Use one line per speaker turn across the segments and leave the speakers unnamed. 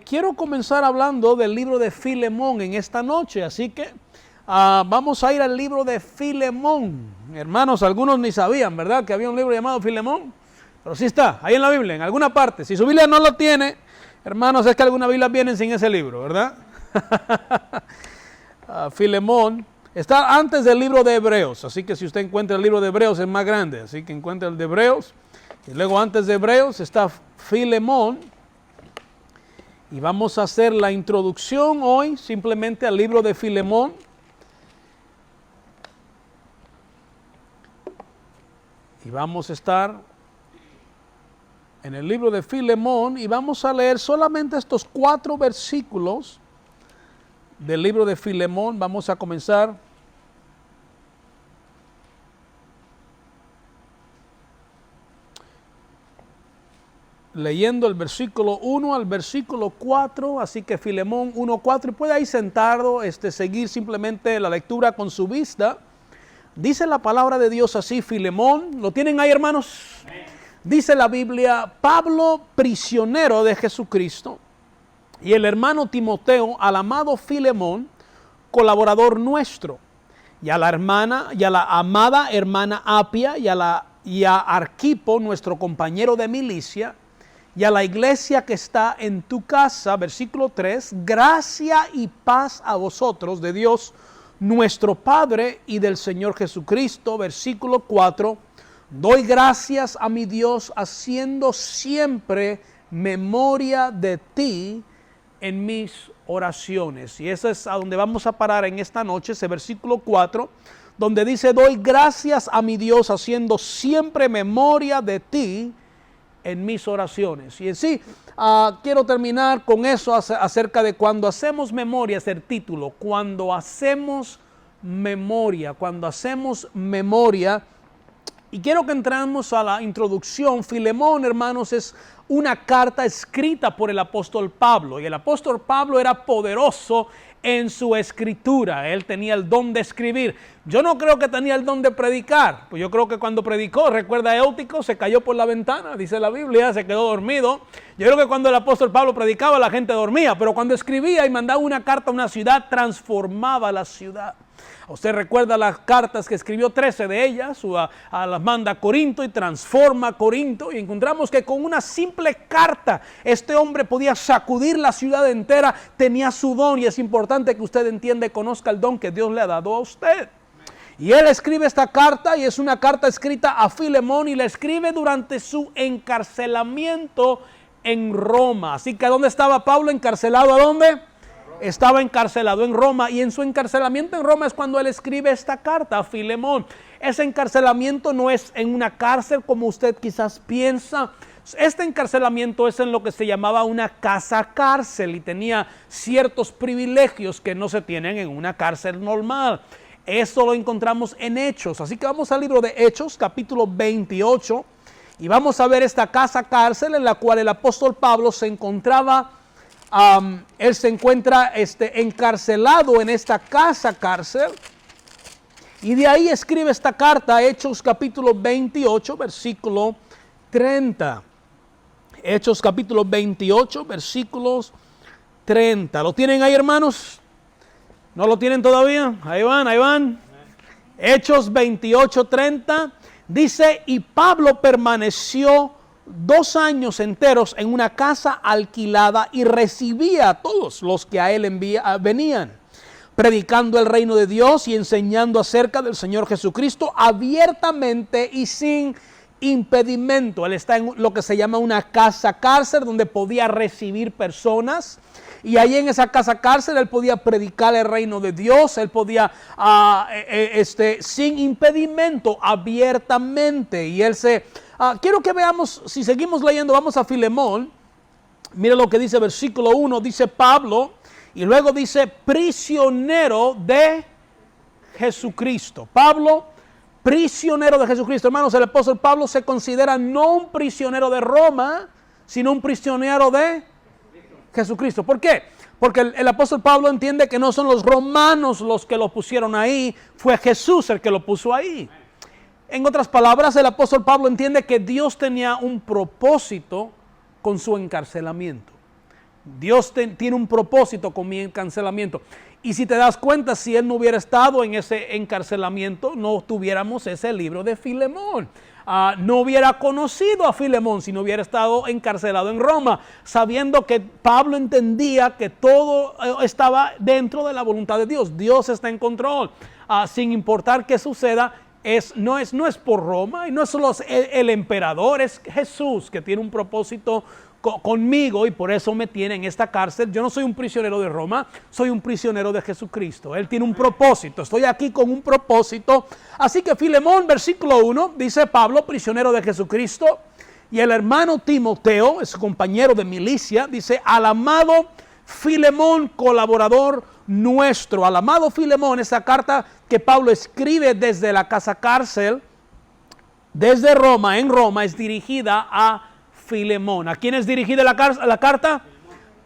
Quiero comenzar hablando del libro de Filemón en esta noche, así que vamos a ir al libro de Filemón. Hermanos, algunos ni sabían, ¿verdad?, que había un libro llamado Filemón, pero sí está, ahí en la Biblia, en alguna parte. Si su Biblia no lo tiene, hermanos, es que algunas Biblias vienen sin ese libro, ¿verdad? Filemón está antes del libro de Hebreos, así que si usted encuentra el libro de Hebreos es más grande, así que encuentra el de Hebreos, y luego antes de Hebreos está Filemón. Y vamos a hacer la introducción hoy simplemente al libro de Filemón. Y vamos a estar en el libro de Filemón y vamos a leer solamente estos 4 versículos del libro de Filemón. Vamos a comenzar leyendo el versículo 1 al versículo 4, así que Filemón 1:4, y puede ahí sentado seguir simplemente la lectura con su vista. Dice la palabra de Dios así, Filemón, ¿lo tienen ahí, hermanos? Dice la Biblia: Pablo, prisionero de Jesucristo, y el hermano Timoteo, al amado Filemón, colaborador nuestro, y a la hermana, y a la amada hermana Apia, y a Arquipo, nuestro compañero de milicia, y a la iglesia que está en tu casa, versículo 3, gracia y paz a vosotros de Dios nuestro Padre y del Señor Jesucristo. Versículo 4, doy gracias a mi Dios haciendo siempre memoria de ti en mis oraciones. Y eso es a donde vamos a parar en esta noche, ese versículo 4, donde dice: doy gracias a mi Dios haciendo siempre memoria de ti en mis oraciones. Y en sí, quiero terminar con eso acerca de cuando hacemos memoria, es el título, cuando hacemos memoria. Y quiero que entremos a la introducción. Filemón, hermanos, es una carta escrita por el apóstol Pablo, y el apóstol Pablo era poderoso en su escritura. Él tenía el don de escribir. Yo no creo que tenía el don de predicar, pues yo creo que cuando predicó, recuerda, Éutico se cayó por la ventana, dice la Biblia, se quedó dormido. Yo creo que cuando el apóstol Pablo predicaba, la gente dormía, pero cuando escribía y mandaba una carta a una ciudad, transformaba la ciudad. Usted recuerda las cartas que escribió, 13 de ellas, las manda a Corinto y transforma a Corinto, y encontramos que con una simple carta este hombre podía sacudir la ciudad entera, tenía su don, y es importante que usted entienda y conozca el don que Dios le ha dado a usted. Y él escribe esta carta, y es una carta escrita a Filemón, y la escribe durante su encarcelamiento en Roma. Así que ¿dónde estaba Pablo encarcelado? ¿A dónde? Estaba encarcelado en Roma, y en su encarcelamiento en Roma es cuando él escribe esta carta a Filemón. Ese encarcelamiento no es en una cárcel como usted quizás piensa. Este encarcelamiento es en lo que se llamaba una casa cárcel, y tenía ciertos privilegios que no se tienen en una cárcel normal. Eso lo encontramos en Hechos, así que vamos al libro de Hechos, capítulo 28, y vamos a ver esta casa cárcel en la cual el apóstol Pablo se encontraba. Él se encuentra encarcelado en esta casa cárcel, y de ahí escribe esta carta, Hechos capítulo 28, versículo 30. Hechos capítulo 28, versículos 30. ¿Lo tienen ahí, hermanos? ¿No lo tienen todavía? Ahí van. Hechos 28, 30. Dice: y Pablo permaneció 2 años enteros en una casa alquilada, y recibía a todos los que a él venían, predicando el reino de Dios y enseñando acerca del Señor Jesucristo abiertamente y sin impedimento. Él está en lo que se llama una casa cárcel, donde podía recibir personas, y ahí en esa casa cárcel él podía predicar el reino de Dios. Él podía sin impedimento, abiertamente. Y él quiero que veamos, si seguimos leyendo, vamos a Filemón. Mira lo que dice versículo 1, dice Pablo, y luego dice prisionero de Jesucristo. Pablo, prisionero de Jesucristo. Hermanos, el apóstol Pablo se considera no un prisionero de Roma, sino un prisionero de Jesucristo. ¿Por qué? Porque el apóstol Pablo entiende que no son los romanos los que lo pusieron ahí, fue Jesús el que lo puso ahí. En otras palabras, el apóstol Pablo entiende que Dios tenía un propósito con su encarcelamiento. Dios tiene un propósito con mi encarcelamiento. Y si te das cuenta, si él no hubiera estado en ese encarcelamiento, no tuviéramos ese libro de Filemón. No hubiera conocido a Filemón si no hubiera estado encarcelado en Roma, sabiendo que Pablo entendía que todo estaba dentro de la voluntad de Dios. Dios está en control, sin importar qué suceda. No es por Roma, y no es solo el emperador, es Jesús que tiene un propósito conmigo, y por eso me tiene en esta cárcel. Yo no soy un prisionero de Roma, soy un prisionero de Jesucristo. Él tiene un propósito, estoy aquí con un propósito. Así que Filemón, versículo 1, dice Pablo, prisionero de Jesucristo, y el hermano Timoteo, es compañero de milicia, dice, al amado Filemón, colaborador nuestro. Al amado Filemón, esa carta que Pablo escribe desde la casa cárcel, desde Roma, en Roma, es dirigida a Filemón. ¿A quién es dirigida la carta?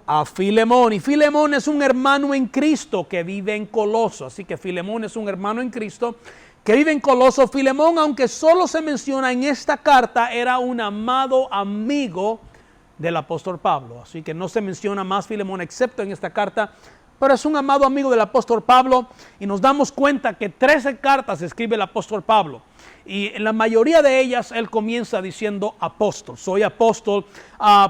A Filemón. Y Filemón es un hermano en Cristo que vive en Coloso. Así que Filemón es un hermano en Cristo que vive en Coloso. Filemón, aunque solo se menciona en esta carta, era un amado amigo del apóstol Pablo. Así que no se menciona más Filemón excepto en esta carta, pero es un amado amigo del apóstol Pablo, y nos damos cuenta que 13 cartas escribe el apóstol Pablo, y en la mayoría de ellas él comienza diciendo apóstol, soy apóstol,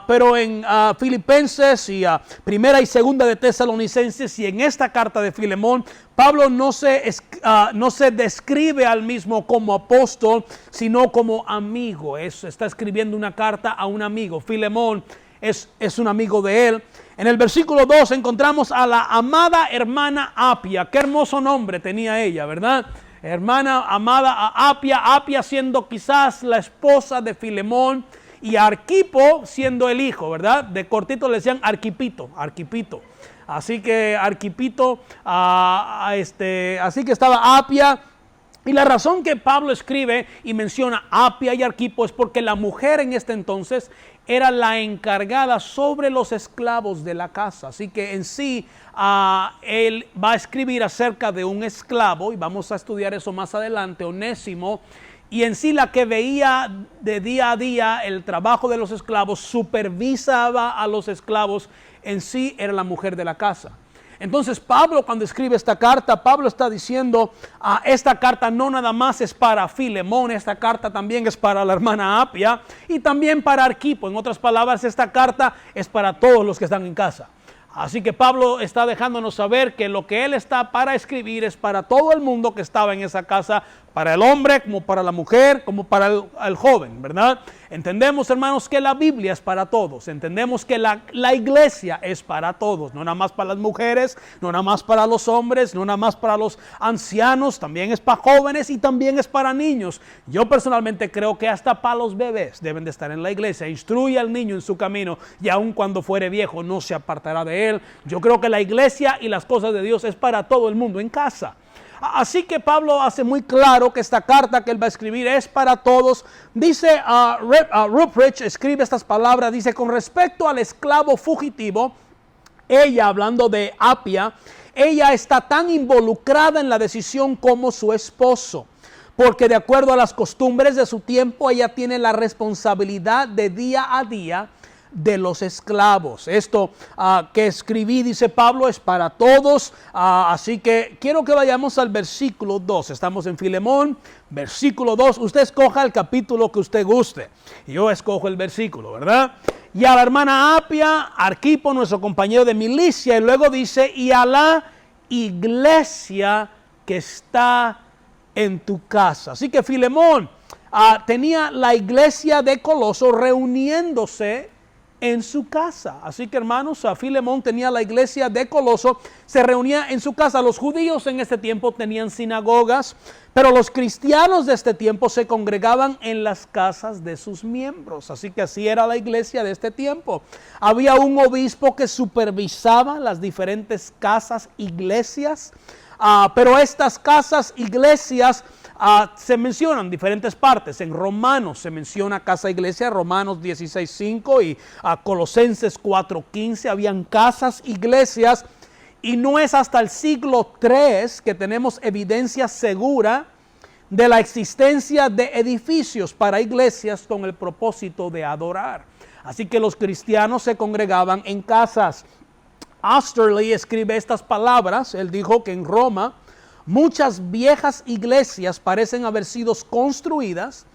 pero en Filipenses y primera y segunda de Tesalonicenses y en esta carta de Filemón, Pablo no se describe al mismo como apóstol, sino como amigo. Está escribiendo una carta a un amigo. Filemón es un amigo de él. En el versículo 2 encontramos a la amada hermana Apia. Qué hermoso nombre tenía ella, ¿verdad? Hermana amada Apia siendo quizás la esposa de Filemón, y Arquipo siendo el hijo, ¿verdad? De cortito le decían Arquipito. Así que Arquipito, así que estaba Apia. Y la razón que Pablo escribe y menciona Apia y Arquipo es porque la mujer en este entonces era la encargada sobre los esclavos de la casa. Así que en sí él va a escribir acerca de un esclavo, y vamos a estudiar eso más adelante, Onésimo. Y en sí la que veía de día a día el trabajo de los esclavos, supervisaba a los esclavos, en sí era la mujer de la casa. Entonces Pablo, cuando escribe esta carta, Pablo está diciendo, esta carta no nada más es para Filemón, esta carta también es para la hermana Apia y también para Arquipo. En otras palabras, esta carta es para todos los que están en casa. Así que Pablo está dejándonos saber que lo que él está para escribir es para todo el mundo que estaba en esa casa, para el hombre, como para la mujer, como para el joven, ¿verdad? Entendemos, hermanos, que la Biblia es para todos. Entendemos que la iglesia es para todos, no nada más para las mujeres, no nada más para los hombres, no nada más para los ancianos, también es para jóvenes y también es para niños. Yo personalmente creo que hasta para los bebés deben de estar en la iglesia. Instruye al niño en su camino y aun cuando fuere viejo no se apartará de él. Yo creo que la iglesia y las cosas de Dios es para todo el mundo en casa. Así que Pablo hace muy claro que esta carta que él va a escribir es para todos. Dice Ruprecht, escribe estas palabras, dice: con respecto al esclavo fugitivo, ella, hablando de Apia, ella está tan involucrada en la decisión como su esposo, porque de acuerdo a las costumbres de su tiempo, ella tiene la responsabilidad de día a día de los esclavos. Esto que escribí, dice Pablo, es para todos. Así que quiero que vayamos al versículo 2. Estamos en Filemón, versículo 2. Usted escoja el capítulo que usted guste. Yo escojo el versículo, ¿verdad? Y a la hermana Apia, Arquipo, nuestro compañero de milicia. Y luego dice: y a la iglesia que está en tu casa. Así que Filemón tenía la iglesia de Coloso reuniéndose en su casa. Así que, hermanos, Filemón tenía la iglesia de Coloso, se reunía en su casa. Los judíos en este tiempo tenían sinagogas, pero los cristianos de este tiempo se congregaban en las casas de sus miembros. Así que así era la iglesia de este tiempo. Había un obispo que supervisaba las diferentes casas, iglesias, pero estas casas, iglesias, se mencionan diferentes partes. En Romanos se menciona casa iglesia, Romanos 16:5 y Colosenses 4:15. Habían casas, iglesias, y no es hasta el siglo III que tenemos evidencia segura de la existencia de edificios para iglesias con el propósito de adorar. Así que los cristianos se congregaban en casas. Oesterley escribe estas palabras. Él dijo que en Roma muchas viejas iglesias parecen haber sido construidas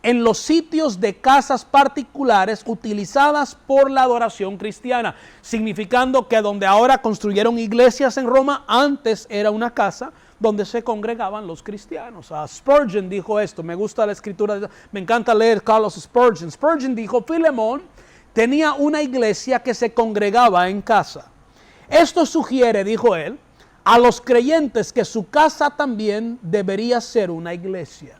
en los sitios de casas particulares utilizadas por la adoración cristiana, significando que donde ahora construyeron iglesias en Roma, antes era una casa donde se congregaban los cristianos. Spurgeon dijo esto, me gusta la escritura, me encanta leer Carlos Spurgeon. Spurgeon dijo, Filemón tenía una iglesia que se congregaba en casa. Esto sugiere, dijo él, a los creyentes que su casa también debería ser una iglesia.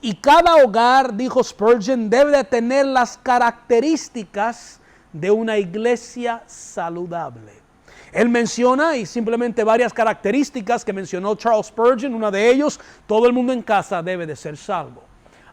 Y cada hogar, dijo Spurgeon, debe de tener las características de una iglesia saludable. Él menciona y simplemente varias características que mencionó Charles Spurgeon. Una de ellos, todo el mundo en casa debe de ser salvo.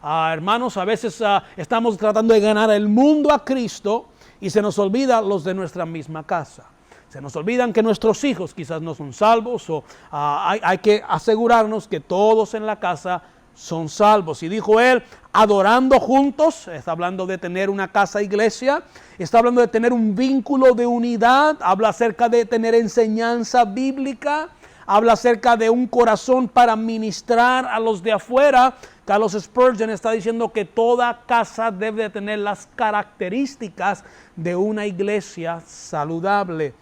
Hermanos, a veces estamos tratando de ganar el mundo a Cristo y se nos olvida los de nuestra misma casa. Se nos olvidan que nuestros hijos quizás no son salvos o hay que asegurarnos que todos en la casa son salvos. Y dijo él, adorando juntos, está hablando de tener una casa iglesia, está hablando de tener un vínculo de unidad, habla acerca de tener enseñanza bíblica, habla acerca de un corazón para ministrar a los de afuera. Carlos Spurgeon está diciendo que toda casa debe de tener las características de una iglesia saludable.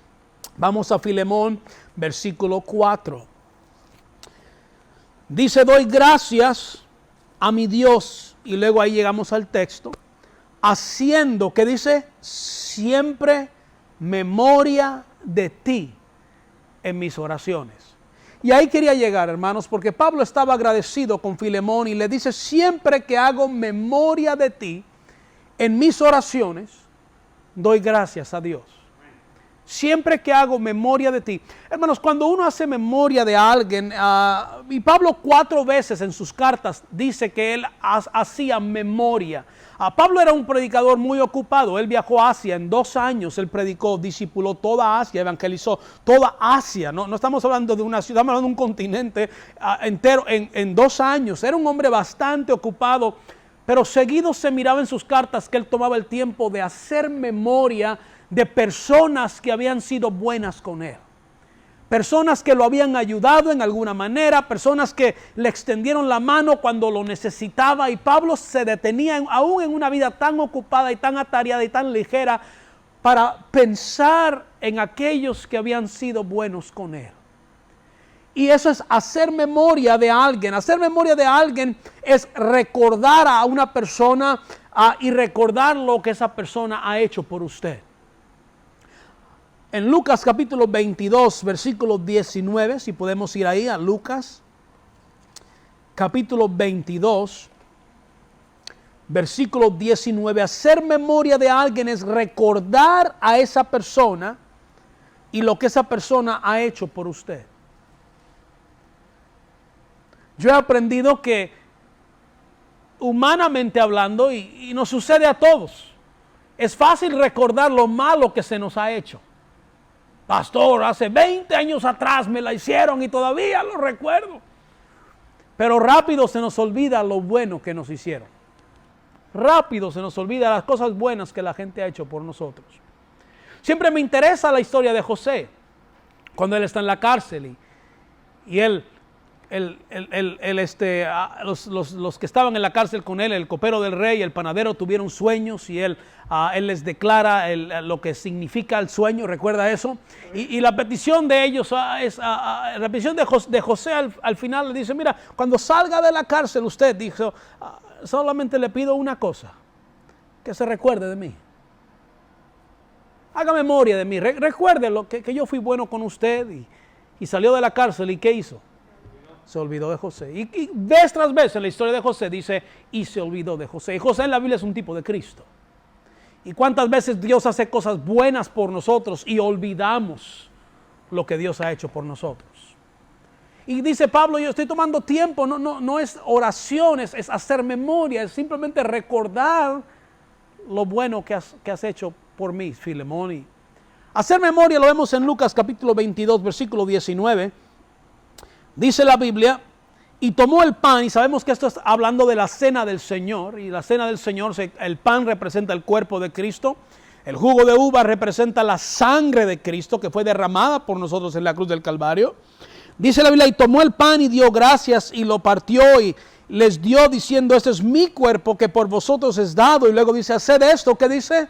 Vamos a Filemón, versículo 4. Dice, doy gracias a mi Dios, y luego ahí llegamos al texto, haciendo, ¿qué dice? Siempre memoria de ti en mis oraciones. Y ahí quería llegar, hermanos, porque Pablo estaba agradecido con Filemón y le dice, siempre que hago memoria de ti en mis oraciones, doy gracias a Dios. Siempre que hago memoria de ti. Hermanos, cuando uno hace memoria de alguien, y Pablo 4 veces en sus cartas dice que él hacía memoria. Pablo era un predicador muy ocupado. Él viajó a Asia en 2 años. Él predicó, discipuló toda Asia, evangelizó toda Asia. No estamos hablando de una ciudad, estamos hablando de un continente entero en 2 años. Era un hombre bastante ocupado, pero seguido se miraba en sus cartas que él tomaba el tiempo de hacer memoria de personas que habían sido buenas con él, personas que lo habían ayudado en alguna manera, personas que le extendieron la mano cuando lo necesitaba. Y Pablo se detenía aún en una vida tan ocupada y tan atareada y tan ligera para pensar en aquellos que habían sido buenos con él. Y eso es hacer memoria de alguien. Hacer memoria de alguien es recordar a una persona y recordar lo que esa persona ha hecho por usted. En Lucas capítulo 22, versículo 19, si podemos ir ahí a Lucas, capítulo 22, versículo 19, hacer memoria de alguien es recordar a esa persona y lo que esa persona ha hecho por usted. Yo he aprendido que, humanamente hablando, y nos sucede a todos, es fácil recordar lo malo que se nos ha hecho. Pastor, hace 20 años atrás me la hicieron y todavía lo recuerdo. Pero rápido se nos olvida lo bueno que nos hicieron. Rápido se nos olvida las cosas buenas que la gente ha hecho por nosotros. Siempre me interesa la historia de José, cuando él está en la cárcel y los que estaban en la cárcel con él, el copero del rey, el panadero, tuvieron sueños y él les declara lo que significa el sueño. ¿Recuerda eso? Y la petición de ellos la petición de José al final le dice, mira, cuando salga de la cárcel usted, dijo, solamente le pido una cosa, que se recuerde de mí. Haga memoria de mí, recuerde que yo fui bueno con usted y salió de la cárcel. ¿Y qué hizo? Se olvidó de José. Y vez tras vez en la historia de José dice, y se olvidó de José. Y José en la Biblia es un tipo de Cristo. Y cuántas veces Dios hace cosas buenas por nosotros y olvidamos lo que Dios ha hecho por nosotros. Y dice Pablo, yo estoy tomando tiempo, no es oraciones, es hacer memoria, es simplemente recordar lo bueno que has hecho por mí, Filemón. Y hacer memoria lo vemos en Lucas capítulo 22, versículo 19. Dice la Biblia, y tomó el pan, y sabemos que esto es hablando de la cena del Señor, y la cena del Señor, el pan representa el cuerpo de Cristo, el jugo de uva representa la sangre de Cristo que fue derramada por nosotros en la cruz del Calvario. Dice la Biblia, y tomó el pan y dio gracias y lo partió y les dio diciendo, este es mi cuerpo que por vosotros es dado. Y luego dice, haced esto, ¿qué dice?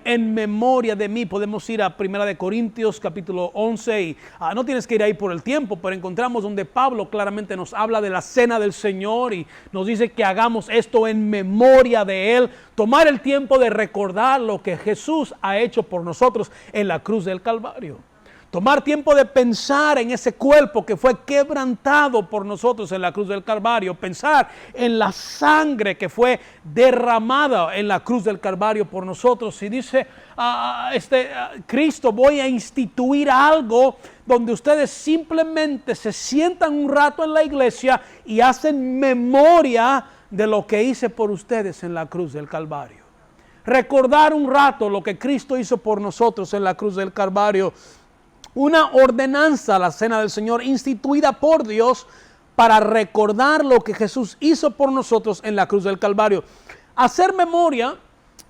En memoria de mí. Podemos ir a 1 Corintios capítulo 11 y no tienes que ir ahí por el tiempo, pero encontramos donde Pablo claramente nos habla de la cena del Señor y nos dice que hagamos esto en memoria de Él. Tomar el tiempo de recordar lo que Jesús ha hecho por nosotros en la cruz del Calvario. Tomar tiempo de pensar en ese cuerpo que fue quebrantado por nosotros en la cruz del Calvario. Pensar en la sangre que fue derramada en la cruz del Calvario por nosotros. Y dice Cristo, voy a instituir algo donde ustedes simplemente se sientan un rato en la iglesia y hacen memoria de lo que hice por ustedes en la cruz del Calvario. Recordar un rato lo que Cristo hizo por nosotros en la cruz del Calvario. Una ordenanza, la cena del Señor, instituida por Dios para recordar lo que Jesús hizo por nosotros en la cruz del Calvario. Hacer memoria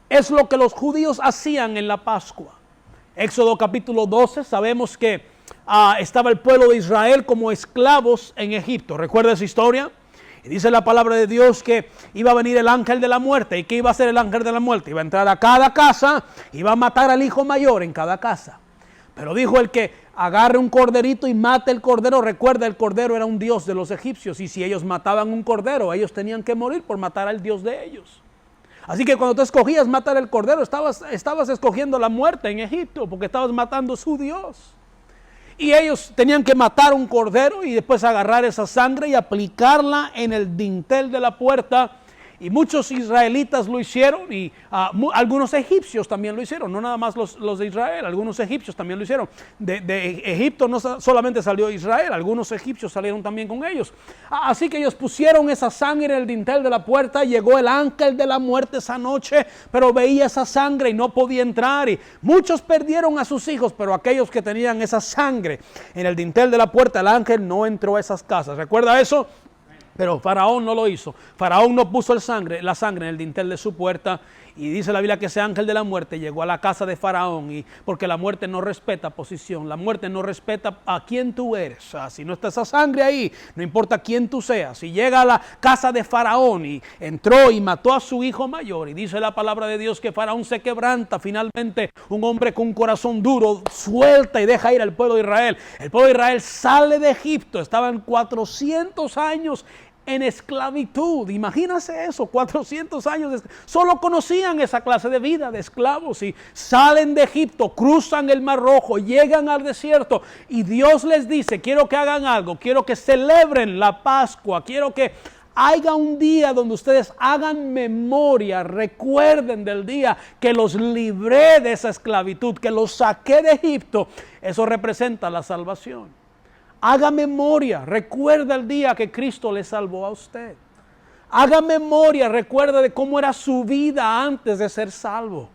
es lo que los judíos hacían en la Pascua. Éxodo capítulo 12, sabemos que estaba el pueblo de Israel como esclavos en Egipto. ¿Recuerda esa historia? Y dice la palabra de Dios que iba a venir el ángel de la muerte. ¿Y qué iba a hacer el ángel de la muerte? Iba a entrar a cada casa, iba a matar al hijo mayor en cada casa. Pero dijo el que agarre un corderito y mate el cordero. Recuerda, el cordero era un dios de los egipcios. Y si ellos mataban un cordero, ellos tenían que morir por matar al dios de ellos. Así que cuando tú escogías matar el cordero, estabas escogiendo la muerte en Egipto, porque estabas matando a su dios. Y ellos tenían que matar un cordero y después agarrar esa sangre y aplicarla en el dintel de la puerta. Y muchos israelitas lo hicieron y algunos egipcios también lo hicieron, no nada más los de Israel, algunos egipcios también lo hicieron. De Egipto no solamente salió Israel, algunos egipcios salieron también con ellos. Así que ellos pusieron esa sangre en el dintel de la puerta, llegó el ángel de la muerte esa noche, pero veía esa sangre y no podía entrar. Y muchos perdieron a sus hijos, pero aquellos que tenían esa sangre en el dintel de la puerta, el ángel no entró a esas casas. ¿Recuerda eso? Pero Faraón no lo hizo. Faraón no puso la sangre en el dintel de su puerta. Y dice la Biblia que ese ángel de la muerte llegó a la casa de Faraón. Porque la muerte no respeta posición. La muerte no respeta a quién tú eres. Si no está esa sangre ahí, no importa quién tú seas. Si llega a la casa de Faraón y entró y mató a su hijo mayor. Y dice la palabra de Dios que Faraón se quebranta. Finalmente un hombre con un corazón duro suelta y deja ir al pueblo de Israel. El pueblo de Israel sale de Egipto. Estaban 400 años en esclavitud. Imagínense eso, 400 años. Solo conocían esa clase de vida de esclavos y salen de Egipto, cruzan el Mar Rojo, llegan al desierto y Dios les dice, quiero que hagan algo, quiero que celebren la Pascua, quiero que haya un día donde ustedes hagan memoria, recuerden del día que los libré de esa esclavitud, que los saqué de Egipto. Eso representa la salvación. Haga memoria, recuerda el día que Cristo le salvó a usted. Haga memoria, recuerda de cómo era su vida antes de ser salvo.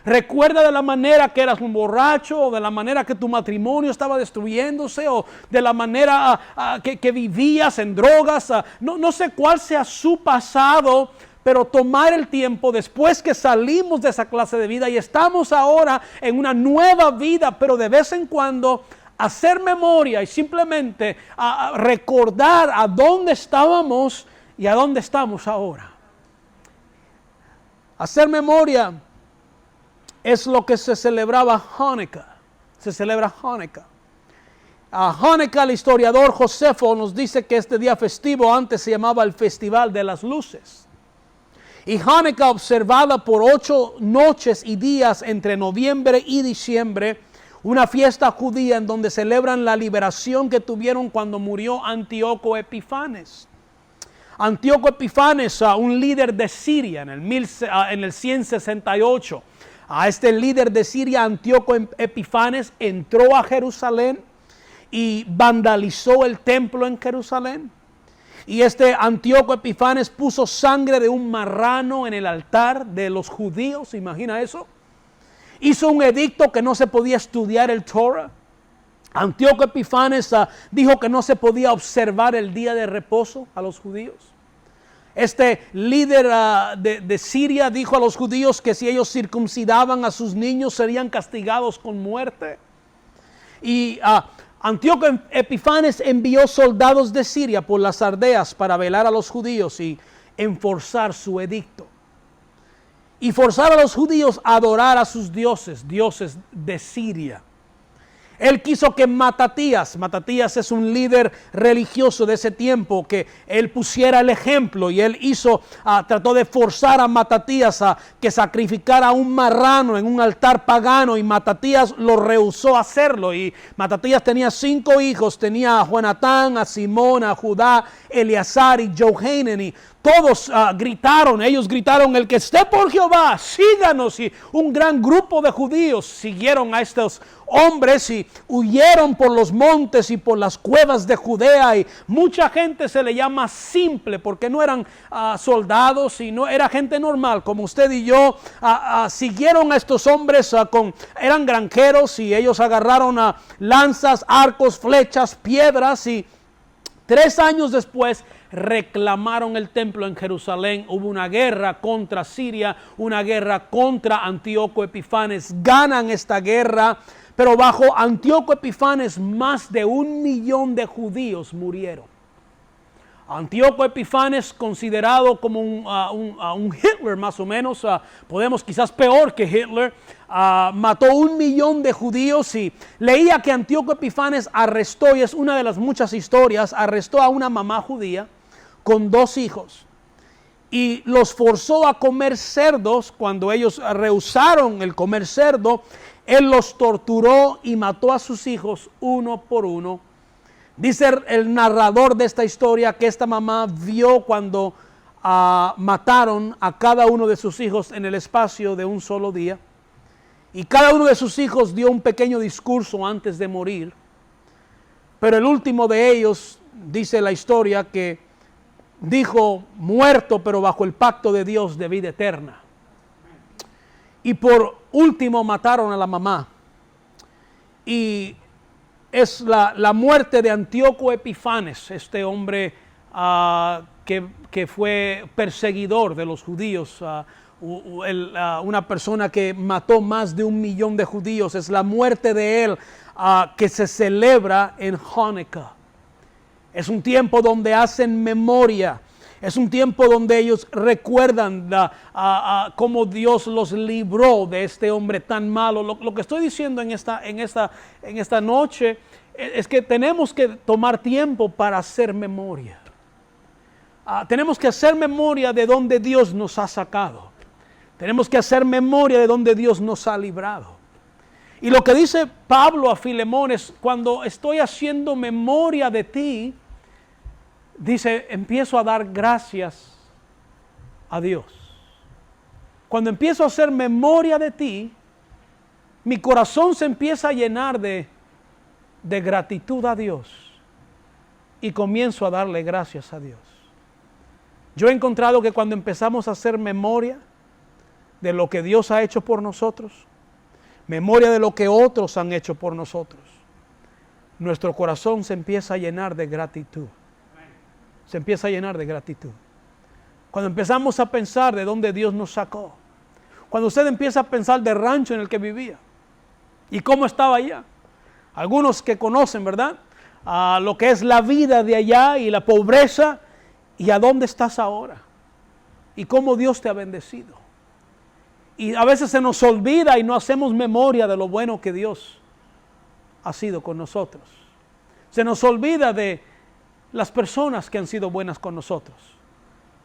Recuerda de la manera que eras un borracho, o de la manera que tu matrimonio estaba destruyéndose, o de la manera que vivías en drogas. No sé cuál sea su pasado, pero tomar el tiempo después que salimos de esa clase de vida y estamos ahora en una nueva vida, pero de vez en cuando hacer memoria y simplemente recordar a dónde estábamos y a dónde estamos ahora. Hacer memoria es lo que se celebraba Hanukkah. Se celebra Hanukkah. Hanukkah, el historiador Josefo nos dice que este día festivo antes se llamaba el Festival de las Luces. Y Hanukkah, observada por 8 noches y días entre noviembre y diciembre, una fiesta judía en donde celebran la liberación que tuvieron cuando murió Antíoco Epifanes. Antíoco Epifanes, un líder de Siria en el 168. A este líder de Siria, Antíoco Epifanes, entró a Jerusalén y vandalizó el templo en Jerusalén. Y este Antíoco Epifanes puso sangre de un marrano en el altar de los judíos. ¿Imagina eso? Hizo un edicto que no se podía estudiar el Torah. Antíoco Epifanes dijo que no se podía observar el día de reposo a los judíos. Este líder de Siria dijo a los judíos que si ellos circuncidaban a sus niños serían castigados con muerte. Y Antíoco Epifanes envió soldados de Siria por las aldeas para velar a los judíos y enforzar su edicto. Y forzar a los judíos a adorar a sus dioses de Siria. Él quiso que Matatías es un líder religioso de ese tiempo, que él pusiera el ejemplo, y él trató de forzar a Matatías a que sacrificara un marrano en un altar pagano, y Matatías lo rehusó hacerlo. Y Matatías tenía 5 hijos, tenía a Jonatán, a Simón, a Judá, Eleazar y Johanan, y todos ellos gritaron, el que esté por Jehová, síganos. Y un gran grupo de judíos siguieron a estos hombres y huyeron por los montes y por las cuevas de Judea. Y mucha gente se le llama simple porque no eran soldados, sino era gente normal como usted y yo. Siguieron a estos hombres, eran granjeros, y ellos agarraron lanzas, arcos, flechas, piedras, y 3 años después reclamaron el templo en Jerusalén. Hubo una guerra contra Siria, una guerra contra Antíoco Epifanes. Ganan esta guerra, pero bajo Antíoco Epifanes más de 1 millón de judíos murieron. Antíoco Epifanes, considerado como un Hitler más o menos, podemos quizás peor que Hitler, mató 1 millón de judíos. Y leía que Antíoco Epifanes arrestó, y es una de las muchas historias, arrestó a una mamá judía con 2 hijos y los forzó a comer cerdos. Cuando ellos rehusaron el comer cerdo, él los torturó y mató a sus hijos uno por uno. Dice el narrador de esta historia que esta mamá vio cuando mataron a cada uno de sus hijos en el espacio de un solo día, y cada uno de sus hijos dio un pequeño discurso antes de morir, pero el último de ellos, dice la historia, que dijo muerto pero bajo el pacto de Dios de vida eterna. Y por último mataron a la mamá, y es la muerte de Antíoco Epifanes, este hombre que fue perseguidor de los judíos, una persona que mató más de 1 millón de judíos. Es la muerte de él que se celebra en Hanukkah. Es un tiempo donde hacen memoria. Es un tiempo donde ellos recuerdan cómo Dios los libró de este hombre tan malo. Lo que estoy diciendo en esta noche es que tenemos que tomar tiempo para hacer memoria. Tenemos que hacer memoria de donde Dios nos ha sacado. Tenemos que hacer memoria de donde Dios nos ha librado. Y lo que dice Pablo a Filemón es: cuando estoy haciendo memoria de ti, dice, empiezo a dar gracias a Dios. Cuando empiezo a hacer memoria de ti, mi corazón se empieza a llenar de gratitud a Dios, y comienzo a darle gracias a Dios. Yo he encontrado que cuando empezamos a hacer memoria de lo que Dios ha hecho por nosotros, memoria de lo que otros han hecho por nosotros, nuestro corazón se empieza a llenar de gratitud. Se empieza a llenar de gratitud. Cuando empezamos a pensar de dónde Dios nos sacó, cuando usted empieza a pensar del rancho en el que vivía y cómo estaba allá. Algunos que conocen, ¿verdad?, lo que es la vida de allá y la pobreza, y a dónde estás ahora y cómo Dios te ha bendecido. Y a veces se nos olvida y no hacemos memoria de lo bueno que Dios ha sido con nosotros. Se nos olvida de las personas que han sido buenas con nosotros.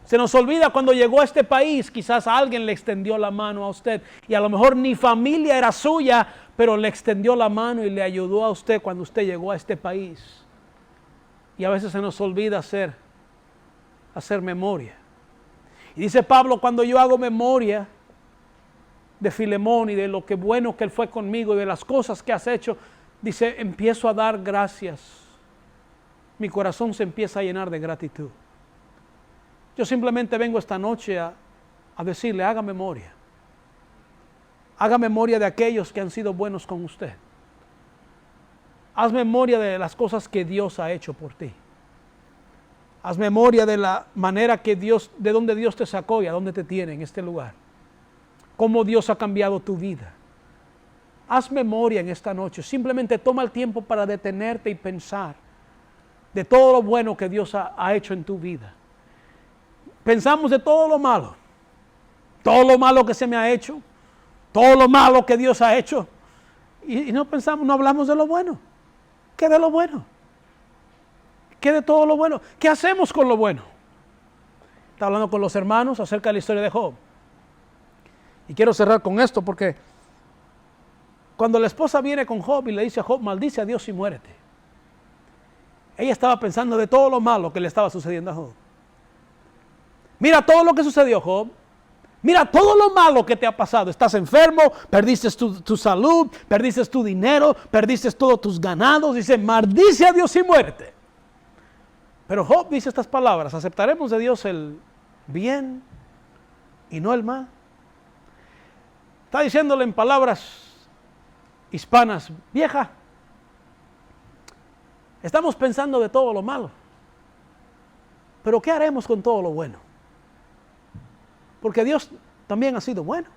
Se nos olvida cuando llegó a este país, quizás alguien le extendió la mano a usted, y a lo mejor ni familia era suya, pero le extendió la mano y le ayudó a usted cuando usted llegó a este país. Y a veces se nos olvida hacer memoria. Y dice Pablo, cuando yo hago memoria de Filemón y de lo que bueno que él fue conmigo y de las cosas que has hecho, dice, empiezo a dar gracias. Mi corazón se empieza a llenar de gratitud. Yo simplemente vengo esta noche a decirle, haga memoria. Haga memoria de aquellos que han sido buenos con usted. Haz memoria de las cosas que Dios ha hecho por ti. Haz memoria de la manera que Dios, de donde Dios te sacó y a dónde te tiene en este lugar. Cómo Dios ha cambiado tu vida. Haz memoria en esta noche. Simplemente toma el tiempo para detenerte y pensar de todo lo bueno que Dios ha hecho en tu vida. Pensamos de todo lo malo que se me ha hecho, todo lo malo que Dios ha hecho, y no pensamos, no hablamos de lo bueno. ¿Qué de lo bueno? ¿Qué de todo lo bueno? ¿Qué hacemos con lo bueno? Estaba hablando con los hermanos acerca de la historia de Job. Y quiero cerrar con esto porque cuando la esposa viene con Job y le dice a Job, maldice a Dios y muérete, ella estaba pensando de todo lo malo que le estaba sucediendo a Job. Mira todo lo que sucedió, Job. Mira todo lo malo que te ha pasado. Estás enfermo, perdiste tu salud, perdiste tu dinero, perdiste todos tus ganados. Dice, maldice a Dios y muérete. Pero Job dice estas palabras: ¿aceptaremos de Dios el bien y no el mal? Está diciéndole en palabras hispanas: vieja, estamos pensando de todo lo malo, pero ¿qué haremos con todo lo bueno? Porque Dios también ha sido bueno.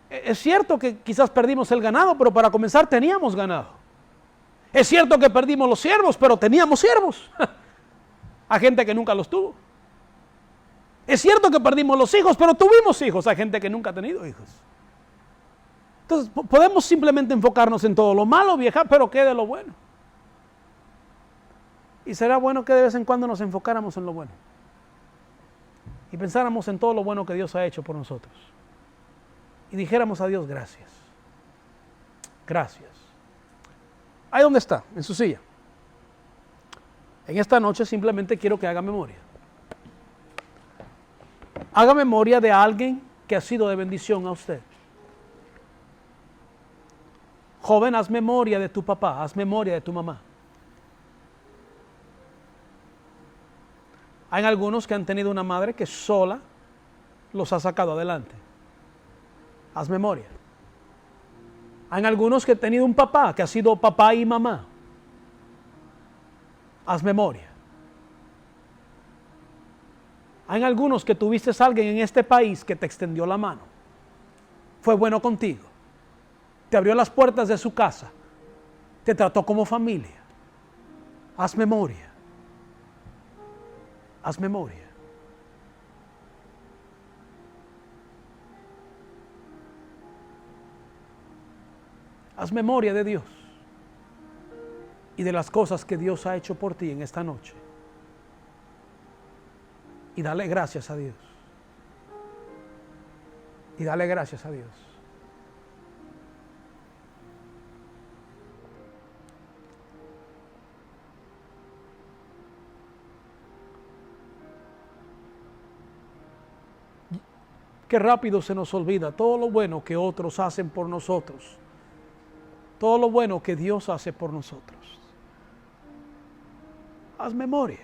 Es cierto que quizás perdimos el ganado, pero para comenzar teníamos ganado. Es cierto que perdimos los siervos, pero teníamos siervos. A gente que nunca los tuvo. Es cierto que perdimos los hijos, pero tuvimos hijos. A gente que nunca ha tenido hijos. Entonces, podemos simplemente enfocarnos en todo lo malo, vieja, pero ¿qué de lo bueno? Y será bueno que de vez en cuando nos enfocáramos en lo bueno. Y pensáramos en todo lo bueno que Dios ha hecho por nosotros. Y dijéramos a Dios, gracias. Gracias. Ahí donde está, en su silla. En esta noche simplemente quiero que haga memoria. Haga memoria de alguien que ha sido de bendición a usted. Joven, haz memoria de tu papá, haz memoria de tu mamá. Hay algunos que han tenido una madre que sola los ha sacado adelante. Haz memoria. Hay algunos que han tenido un papá que ha sido papá y mamá. Haz memoria. Hay algunos que tuviste a alguien en este país que te extendió la mano. Fue bueno contigo. Te abrió las puertas de su casa. Te trató como familia. Haz memoria. Haz memoria. Haz memoria de Dios y de las cosas que Dios ha hecho por ti en esta noche. Y dale gracias a Dios. Y dale gracias a Dios. Qué rápido se nos olvida todo lo bueno que otros hacen por nosotros. Todo lo bueno que Dios hace por nosotros. Haz memoria.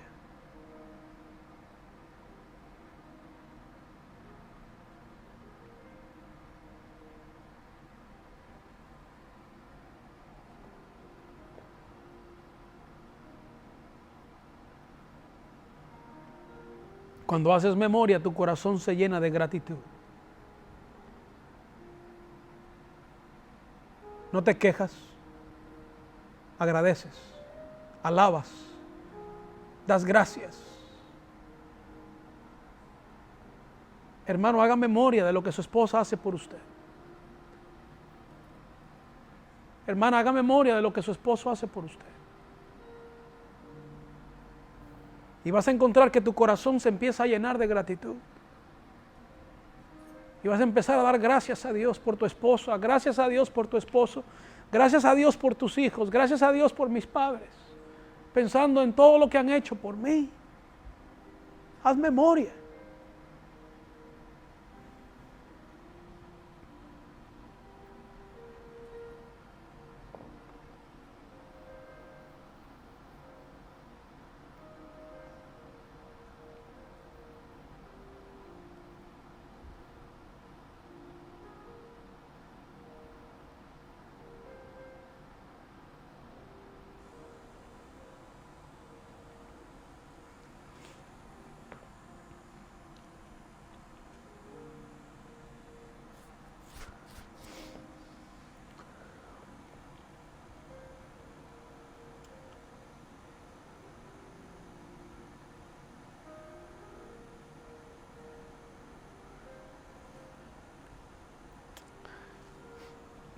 Cuando haces memoria, tu corazón se llena de gratitud. No te quejas, agradeces, alabas, das gracias. Hermano, haga memoria de lo que su esposa hace por usted. Hermana, haga memoria de lo que su esposo hace por usted. Y vas a encontrar que tu corazón se empieza a llenar de gratitud. Y vas a empezar a dar gracias a Dios por tu esposa, gracias a Dios por tu esposo, gracias a Dios por tus hijos, gracias a Dios por mis padres, pensando en todo lo que han hecho por mí. Haz memoria.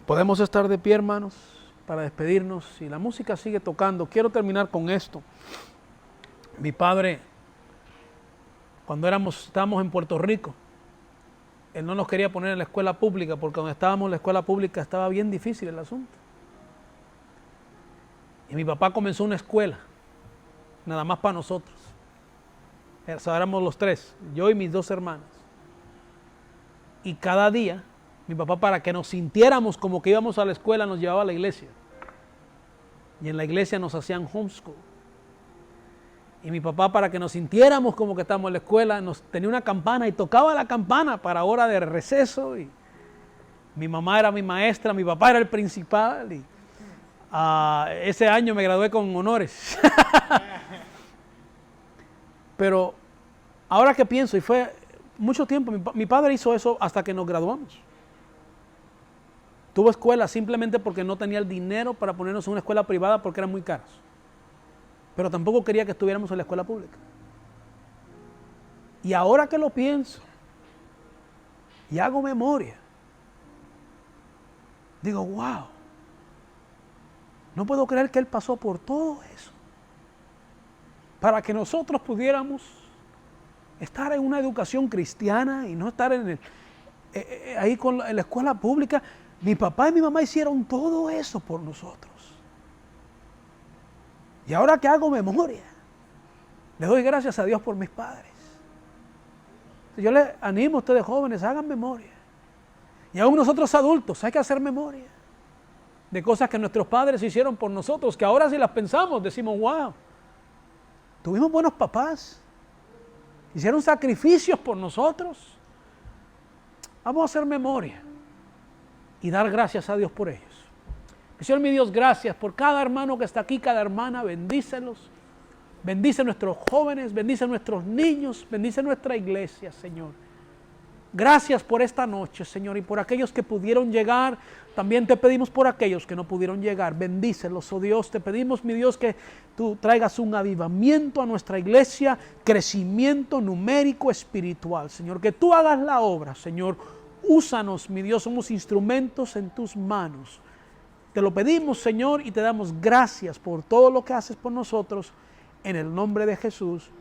Podemos estar de pie, hermanos, para despedirnos. Si la música sigue tocando, quiero terminar con esto. Mi padre, cuando estábamos en Puerto Rico, él no nos quería poner en la escuela pública porque donde estábamos en la escuela pública estaba bien difícil el asunto. Y mi papá comenzó una escuela, nada más para nosotros. Éramos los tres, yo y mis dos hermanas. Y cada día, mi papá, para que nos sintiéramos como que íbamos a la escuela, nos llevaba a la iglesia. Y en la iglesia nos hacían homeschool. Y mi papá, para que nos sintiéramos como que estábamos en la escuela, nos tenía una campana y tocaba la campana para hora de receso. Y mi mamá era mi maestra, mi papá era el principal. Y ese año me gradué con honores. Pero ahora que pienso, y fue mucho tiempo, mi padre hizo eso hasta que nos graduamos. Tuvo escuela simplemente porque no tenía el dinero para ponernos en una escuela privada porque eran muy caros. Pero tampoco quería que estuviéramos en la escuela pública. Y ahora que lo pienso y hago memoria, digo, wow, no puedo creer que él pasó por todo eso para que nosotros pudiéramos estar en una educación cristiana y no estar en la escuela pública. Mi papá y mi mamá hicieron todo eso por nosotros. Y ahora que hago memoria, le doy gracias a Dios por mis padres. Yo les animo a ustedes jóvenes, hagan memoria. Y aún nosotros adultos hay que hacer memoria de cosas que nuestros padres hicieron por nosotros, que ahora si las pensamos decimos, wow, tuvimos buenos papás, hicieron sacrificios por nosotros. Vamos a hacer memoria y dar gracias a Dios por ellos. Señor mi Dios, gracias por cada hermano que está aquí, cada hermana, bendícelos. Bendice a nuestros jóvenes, bendice a nuestros niños, bendice a nuestra iglesia, Señor. Gracias por esta noche, Señor, y por aquellos que pudieron llegar. También te pedimos por aquellos que no pudieron llegar. Bendícelos, oh Dios. Te pedimos, mi Dios, que tú traigas un avivamiento a nuestra iglesia, crecimiento numérico, espiritual, Señor. Que tú hagas la obra, Señor. Úsanos, mi Dios, somos instrumentos en tus manos. Te lo pedimos, Señor, y te damos gracias por todo lo que haces por nosotros. En el nombre de Jesús.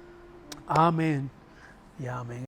Amén y amén.